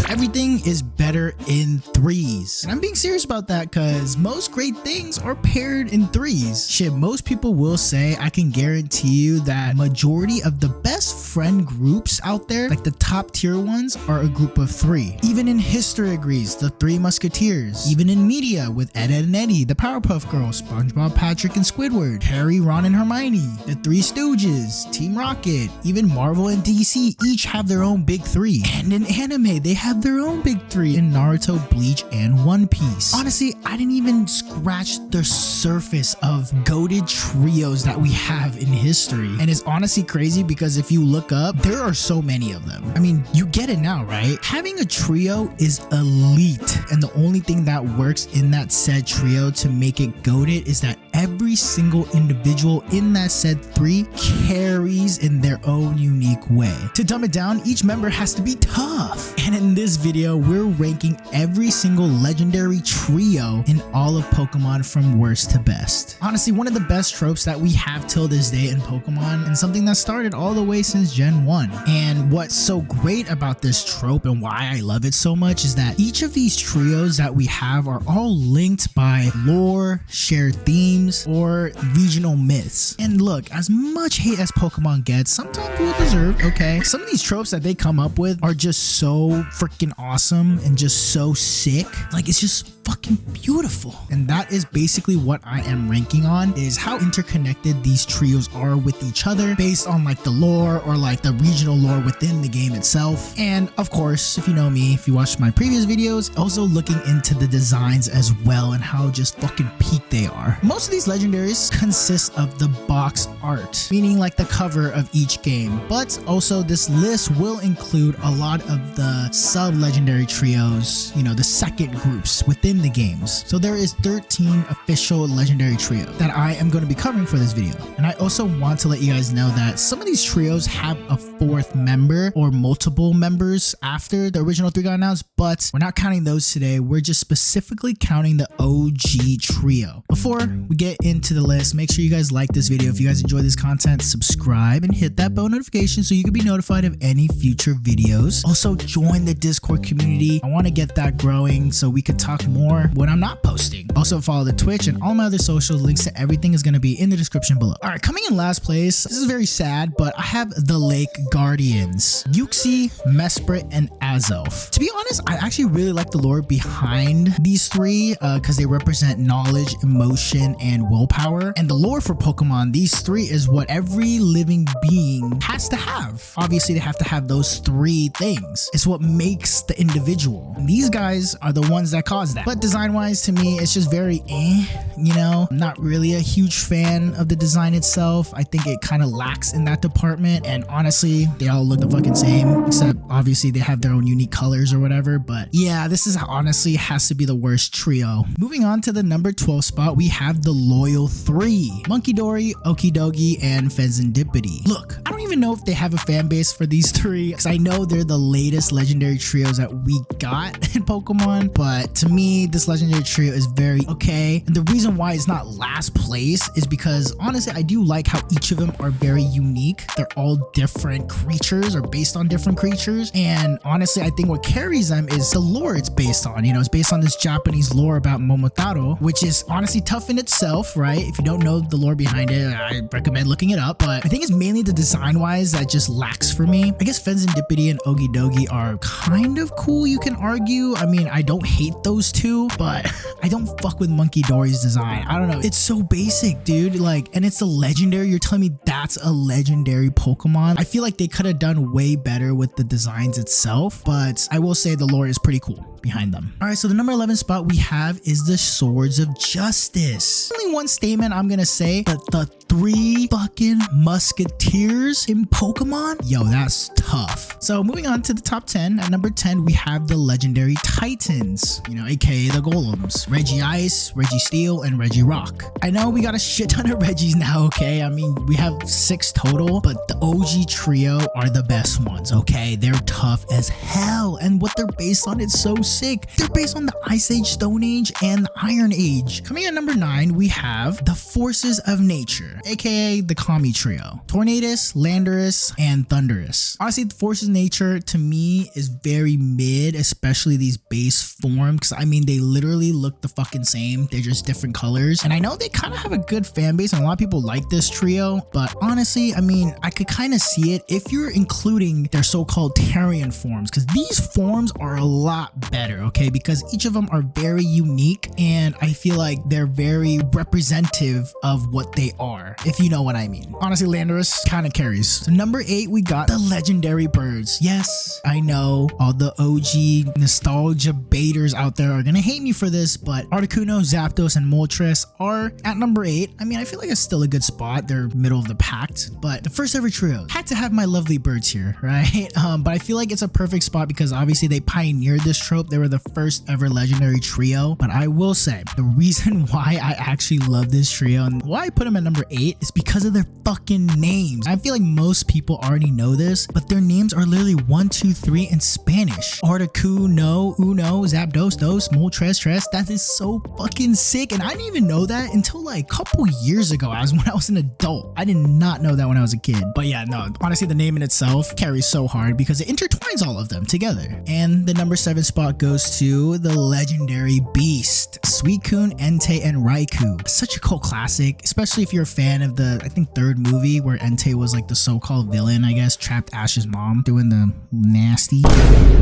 Everything is better in threes. And I'm being serious about that because most great things are paired in threes. Shit, most people will say, I can guarantee you that majority of the best friend groups out there, like the top tier ones, are a group of three. Even in history agrees, the Three Musketeers. Even in media with Ed, Ed and Eddie, the Powerpuff Girls, SpongeBob, Patrick and Squidward, Harry, Ron and Hermione, the Three Stooges, Team Rocket, even Marvel and DC each have their own big three. And in anime, they have their own big three in Naruto, Bleach, and One Piece. Honestly, I didn't even scratch the surface of goated trios that we have in history. And it's honestly crazy because if you look up, there are so many of them. I mean, you get it now, right? Having a trio is elite. And the only thing that works in that said trio to make it goated is that every single individual in that said three carries in their own unique way. To dumb it down, each member has to be tough. And in this video, we're ranking every single legendary trio in all of Pokemon from worst to best. Honestly, one of the best tropes that we have till this day in Pokemon, and something that started all the way since Gen 1. And what's so great about this trope and why I love it so much is that each of these trios that we have are all linked by lore, shared themes, or regional myths. And look, as much hate as Pokemon gets, sometimes well deserved, okay? Some of these tropes that they come up with are just so freaking awesome and just so sick. Like, it's just fucking beautiful. And that is basically what I am ranking on, is how interconnected these trios are with each other based on like the lore or like the regional lore within the game itself. And of course, if you know me, if you watched my previous videos, also looking into the designs as well and how just fucking peak they are. Most of these legendaries consist of the box art, meaning like the cover of each game, but also this list will include a lot of the sub-legendary trios, you know, the second groups within the games. So there is 13 official legendary trios that I am going to be covering for this video. And I also want to let you guys know that some of these trios have a fourth member or multiple members after the original three got announced, but we're not counting those today. We're just specifically counting the OG trio. Before we get into the list, make sure you guys like this video. If you guys enjoy this content, subscribe and hit that bell notification so you can be notified of any future videos. Also, join the Discord community. I want to get that growing so we could talk more when I'm not posting. Also, follow the Twitch and all my other socials. Links to everything is going to be in the description below. All right, coming in last place, this is very sad, but I have the Lake Guardians, Uxie, Mesprit, and Azelf. To be honest, I actually really like the lore behind these three because they represent knowledge, emotion, and willpower. And the lore for Pokemon, these three is what every living being has to have. Obviously, they have to have those three things. It's what makes the individual. And these guys are the ones that cause that. But design-wise, to me, it's just very you know? I'm not really a huge fan of the design itself. I think it kind of lacks in that department. And honestly, they all look the fucking same, except obviously they have their own unique colors or whatever. But yeah, this is honestly has to be the worst trio. Moving on to the number 12 spot, we have the Loyal 3, Munkidori, Okidogi, and Fezandipiti. Look, I don't even know if they have a fan base for these three because I know they're the latest legendary trios that we got in Pokemon, but to me, this legendary trio is very okay. And the reason why it's not last place is because honestly, I do like how each of them are very unique. They're all different creatures or based on different creatures. And honestly, I think what carries them is the lore it's based on. You know, it's based on this Japanese lore about Momotaro, which is honestly tough in itself, right? If you don't know the lore behind it, I recommend looking it up. But I think it's mainly the design wise that just lacks for me. I guess Fezandipiti and Okidogi are kind of cool, you can argue. I mean, I don't hate those two, but I don't fuck with Munkidori's design. I don't know. It's so basic, dude. Like, and it's a legendary. You're telling me that's a legendary Pokemon? I feel like they could have done way better with the designs itself, but I will say the lore is pretty cool behind them. All right, so the number 11 spot we have is the Swords of Justice. Only one statement I'm gonna say, but the three fucking musketeers in Pokemon, yo, that's tough. So moving on to the top 10, at number 10 we have the legendary Titans, you know, aka the Golems, Regice, Registeel, and Regirock. I know we got a shit ton of Regis now, okay? I mean, we have 6 total, but the OG trio are the best ones, okay? They're tough as hell, and what they're based on is so sick. They're based on the Ice Age, Stone Age, and the Iron Age. Coming at number 9, we have the Forces of Nature, aka the Kami Trio. Tornadus, Landorus, and Thunderous. Honestly, the Forces of Nature to me is very mid, especially these base forms, because I mean, they literally look the fucking same. They're just different colors. And I know they kind of have a good fan base and a lot of people like this trio, but honestly, I mean, I could kind of see it if you're including their so-called Tarian forms, because these forms are a lot better, okay? Because each of them are very unique and I feel like they're very representative of what they are, if you know what I mean. Honestly, Landorus kind of carries. So number 8, we got the legendary birds. Yes, I know all the OG nostalgia baiters out there are gonna hate me for this, but Articuno, Zapdos, and Moltres are at number 8. I mean, I feel like it's still a good spot. They're middle of the pack, but the first ever trio had to have my lovely birds here, right? But I feel like it's a perfect spot because obviously they pioneered this trope. They were the first ever legendary trio. But I will say the reason why I actually love this trio and why I put them at number 8 is because of their fucking names. I feel like most people already know this, but their names are literally 1, 2, 3 in Spanish. Articuno, Uno, Zapdos, Dos, Moltres, Tres. That is so fucking sick. And I didn't even know that until like a couple years ago when I was an adult. I did not know that when I was a kid. But yeah, no, honestly, the name in itself carries so hard because it intertwines all of them together. And the number 7 spot goes to the legendary beast, Suicune, Entei, and Raikou. Such a cult classic, especially if you're a fan of the, I think, 3rd movie where Entei was like the so-called villain, I guess, trapped Ash's mom doing the nasty.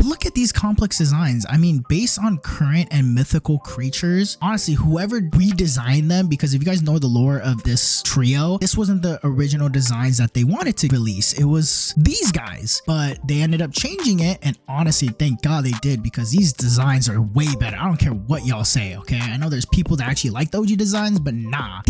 Look at these complex designs. I mean, based on current and mythical creatures, honestly, whoever redesigned them, because if you guys know the lore of this trio, this wasn't the original designs that they wanted to release. It was these guys, but they ended up changing it, and honestly, thank God they did, because these designs are way better. I don't care what y'all say, okay? I know there's people that actually like the OG designs, but nah,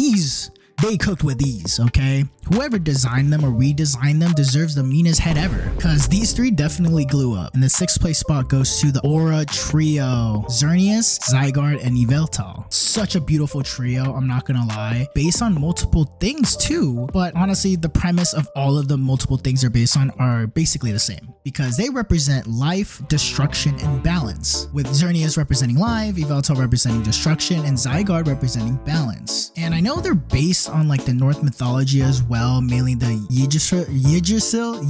they cooked with these, okay? Whoever designed them or redesigned them deserves the meanest head ever, because these 3 definitely glue up. And the 6th place spot goes to the Aura Trio, Xerneas, Zygarde, and Yveltal. Such a beautiful trio, I'm not gonna lie. Based on multiple things too, but honestly, the premise of all of the multiple things they're based on are basically the same, because they represent life, destruction, and balance. With Xerneas representing life, Yveltal representing destruction, and Zygarde representing balance. And I know they're based on like the Norse mythology as well, mainly the Yggdrasil,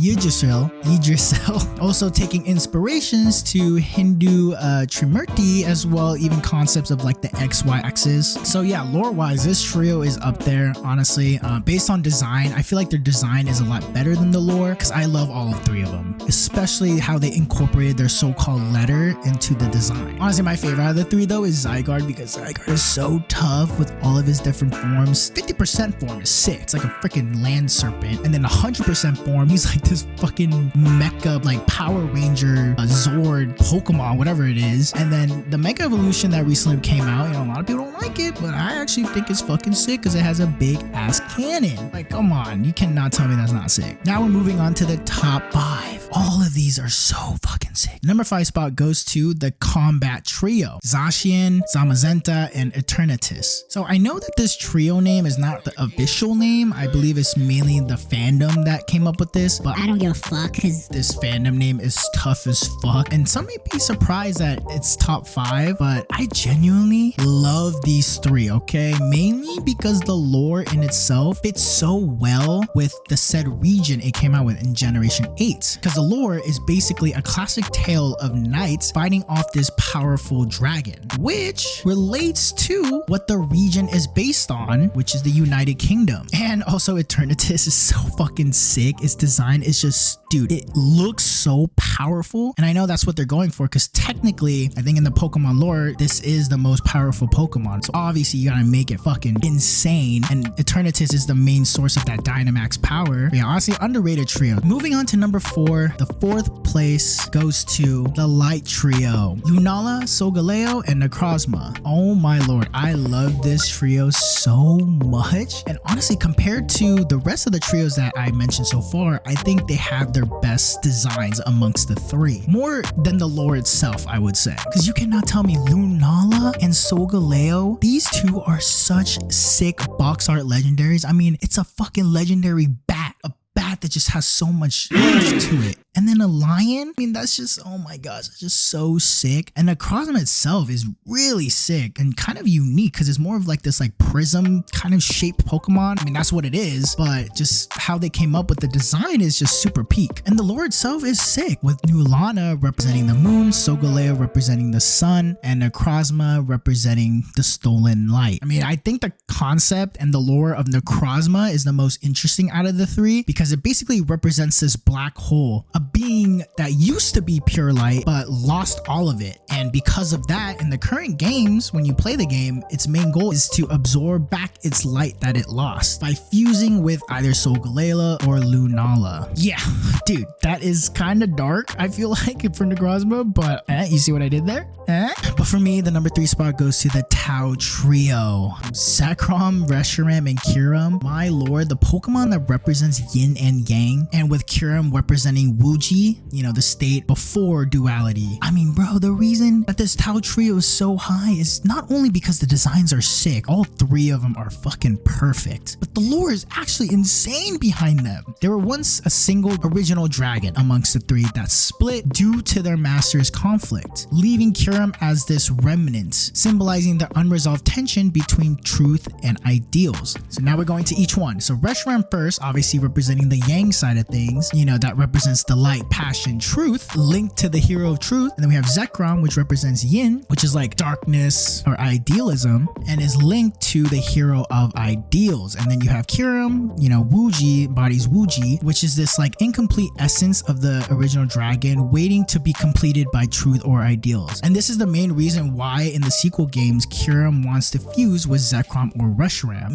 also taking inspirations to Hindu Trimurti as well, even concepts of like the XY axis. So yeah, lore wise, this trio is up there, honestly. Based on design, I feel like their design is a lot better than the lore, because I love all 3 of them, especially how they incorporated their so-called letter into the design. Honestly, my favorite out of the 3 though is Zygarde, because Zygarde is so tough with all of his different forms. 50% form is sick. It's like a freaking land serpent. And then 100% form, he's like this fucking mecha, like Power Ranger, Zord, Pokemon, whatever it is. And then the Mega Evolution that recently came out, you know, a lot of people don't like it, but I actually think it's fucking sick because it has a big ass cannon. Like, come on, you cannot tell me that's not sick. Now we're moving on to the top 5. All of these are so fucking sick. Number 5 spot goes to the Combat Trio, Zacian, Zamazenta, and Eternatus. So I know that this trio name is not the official name. I believe it's mainly the fandom that came up with this, but I don't give a fuck because this fandom name is tough as fuck. And some may be surprised that it's top 5, but I genuinely love these 3, okay? Mainly because the lore in itself fits so well with the said region it came out with in Generation 8. Because the lore is basically a classic tale of knights fighting off this powerful dragon, which relates to what the region is based on, which is the United Kingdom. And also Eternatus is so fucking sick. Its design is just, dude, it looks so powerful. And I know that's what they're going for, because technically, I think in the Pokemon lore, this is the most powerful Pokemon. So obviously you gotta make it fucking insane. And Eternatus is the main source of that Dynamax power. But yeah, honestly, underrated trio. Moving on to number 4, the 4th place goes to the Light Trio, Lunala, Solgaleo, and Necrozma. Oh my lord, I love this trio so much. And honestly, compared to the rest of the trios that I mentioned so far, I think they have their best designs amongst the 3. More than the lore itself, I would say. Because you cannot tell me Lunala and Solgaleo, these 2 are such sick box art legendaries. I mean, it's a fucking legendary bat, a bat fact that it just has so much life to it. And then a lion, I mean, that's just, oh my gosh, it's just so sick. And the Necrozma itself is really sick and kind of unique because it's more of like this like prism kind of shaped Pokemon. I mean, that's what it is, but just how they came up with the design is just super peak. And the lore itself is sick, with Nulana representing the moon, Solgaleo representing the sun, and Necrozma representing the stolen light. I mean, I think the concept and the lore of Necrozma is the most interesting out of the three because it basically represents this black hole, a being that used to be pure light but lost all of it. And because of that, in the current games, when you play the game, its main goal is to absorb back its light that it lost by fusing with either Solgaleo or Lunala. Yeah, dude, that is kind of dark, I feel like, for Necrozma, but you see what I did there? But for me, the number 3 spot goes to the Tau Trio. Zekrom, Reshiram, and Kyurem. My lord, the Pokemon that represents yin and yang, and with Kyurem representing Wuji, you know, the state before duality. I mean, bro, the reason that this Tau Trio is so high is not only because the designs are sick, all 3 of them are fucking perfect, but the lore is actually insane behind them. There were once a single original dragon amongst the 3 that split due to their master's conflict, leaving Kyurem as this remnant, symbolizing the unresolved tension between truth and ideals. So now we're going to each one. So Reshiram first, obviously representing the yang side of things, you know, that represents the light, passion, truth, linked to the hero of truth. And then we have Zekrom, which represents yin, which is like darkness or idealism, and is linked to the hero of ideals. And then you have Kyurem, you know, Wuji embodies Wuji, which is this like incomplete essence of the original dragon waiting to be completed by truth or ideals. And this is the main reason why in the sequel games Kyurem wants to fuse with Zekrom or Reshiram.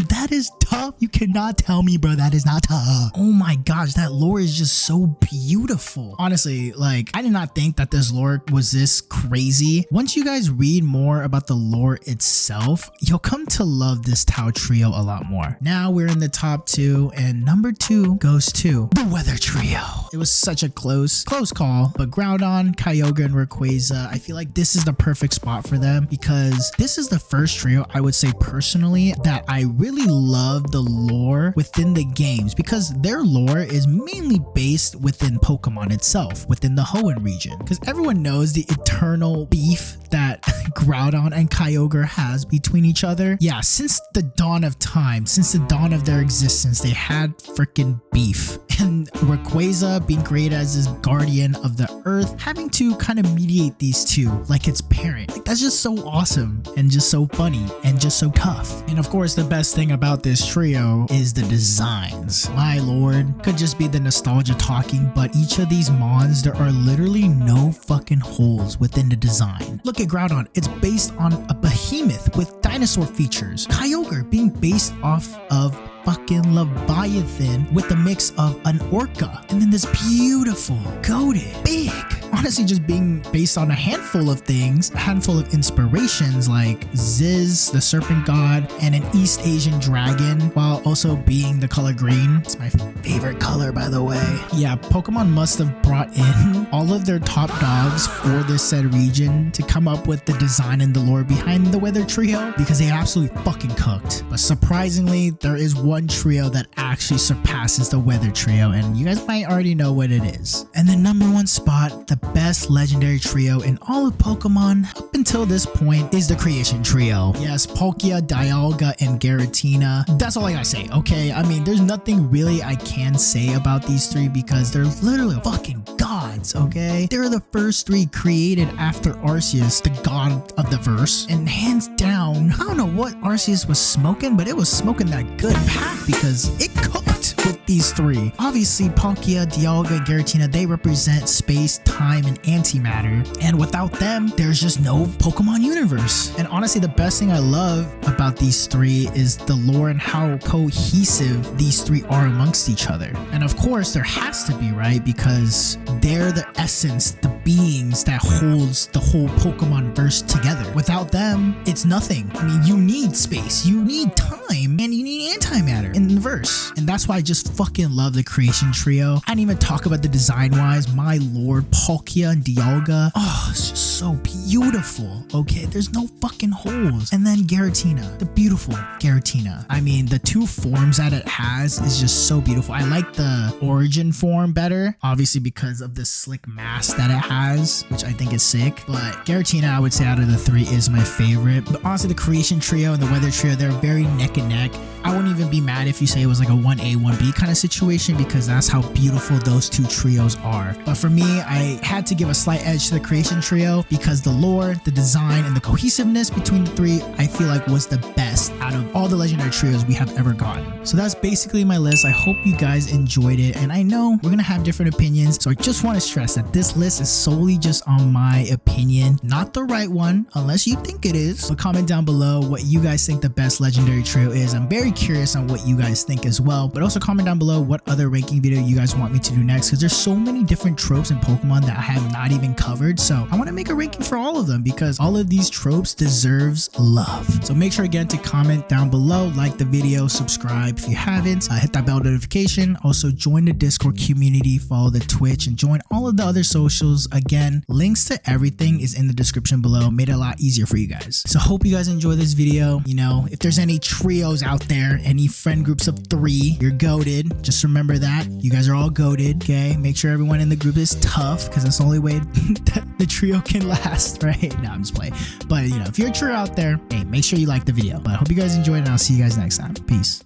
That is tough. You cannot tell me, bro, that is not tough. Oh my gosh, that lore is just so beautiful. Honestly, like, I did not think that this lore was this crazy. Once you guys read more about the lore itself, you'll come to love this Tau Trio a lot more. Now we're in the top 2, and number 2 goes to the Weather Trio. It was such a close call, but Groudon, Kyogre, and Rayquaza, I feel like this is the perfect spot for them because this is the first trio, I would say personally, that I really love the lore within the games because their lore is mainly based within Pokemon itself, within the Hoenn region, because everyone knows the eternal beef that Groudon and Kyogre has between each other. Yeah, since the dawn of time, since the dawn of their existence, they had freaking beef. And Rayquaza being created as this guardian of the earth, having to kind of mediate these two like its parent. Like, that's just so awesome and just so funny and just so tough. And of course, the best thing about this trio is the designs. My lord, could just be the nostalgia talking, but each of these mons, there are literally no fucking holes within the design. Look at Groudon, it's based on a behemoth with dinosaur features. Kyogre being based off of fucking Leviathan with a mix of an orca, and then this beautiful, goated, big, honestly just being based on a handful of things, a handful of inspirations like Ziz, the serpent god, and an East Asian dragon, while also being the color green. It's my favorite color, by the way. Yeah, Pokemon must have brought in all of their top dogs for this said region to come up with the design and the lore behind the Weather Trio because they absolutely fucking cooked. But surprisingly, there is one trio that actually surpasses the Weather Trio, and you guys might already know what it is. And the number 1 spot, the best legendary trio in all of Pokemon up until this point, is the Creation Trio. Yes, Palkia, Dialga, and Giratina. That's all I gotta say, okay? I mean, there's nothing really I can say about these 3 because they're literally fucking gods, okay? They're the first 3 created after Arceus, the god of the verse, and hands down, I don't know what Arceus was smoking, but it was smoking that good pack because it cooked with these 3. Obviously, Palkia, Dialga, and Giratina, they represent space, time, and antimatter, and without them, there's just no Pokemon universe. And honestly, the best thing I love about these 3 is the lore and how cohesive these 3 are amongst each other. And of course, there has to be, right? Because they're the essence, the beings that holds the whole Pokemon verse together. Without them, it's nothing. I mean, you need space, you need time, and you need antimatter in the verse. And that's why I just fucking love the creation trio. I didn't even talk about the design wise. My lord, Palkia and Dialga. Oh, it's just so beautiful. Okay, there's no fucking holes. And then Giratina, the beautiful Giratina. I mean, the two forms that it has is just so beautiful. I like the origin form better, obviously because of the slick mask that it has, which I think is sick. But Giratina, I would say out of the three is my favorite. But honestly, the creation trio and the weather trio, they're very neck and neck. I wouldn't even be mad if you say it was like a 1A, 1B kind of situation, because that's how beautiful those two trios are. But for me, I had to give a slight edge to the creation trio because the lore, the design, and the cohesiveness between the three, I feel like was the best out of all the legendary trios we have ever gotten. So that's basically my list. I hope you guys enjoyed it. And I know we're gonna have different opinions, so I just want to stress that this list is solely just on my opinion, not the right one, unless you think it is. But comment down below what you guys think the best legendary trio is. I'm very curious on what you guys think as well, but also comment down below what other ranking video you guys want me to do next, because there's so many different tropes in Pokemon that I have not even covered. So I want to make a ranking for all of them because all of these tropes deserves love. So make sure again to comment down below, like the video, subscribe if you haven't, hit that bell notification, also join the Discord community, follow the Twitch, and join all of the other socials. Again, links to everything is in the description below. Made it a lot easier for you guys. So hope you guys enjoy this video. You know, if there's any trios out there, any friend groups of 3, you're goated. Just remember that you guys are all goated. Okay, make sure everyone in the group is tough, because that's the only way the trio can last, right? No, I'm just playing. But you know, if you're a trio out there, hey, make sure you like the video. But I hope you guys enjoyed, and I'll see you guys next time. Peace.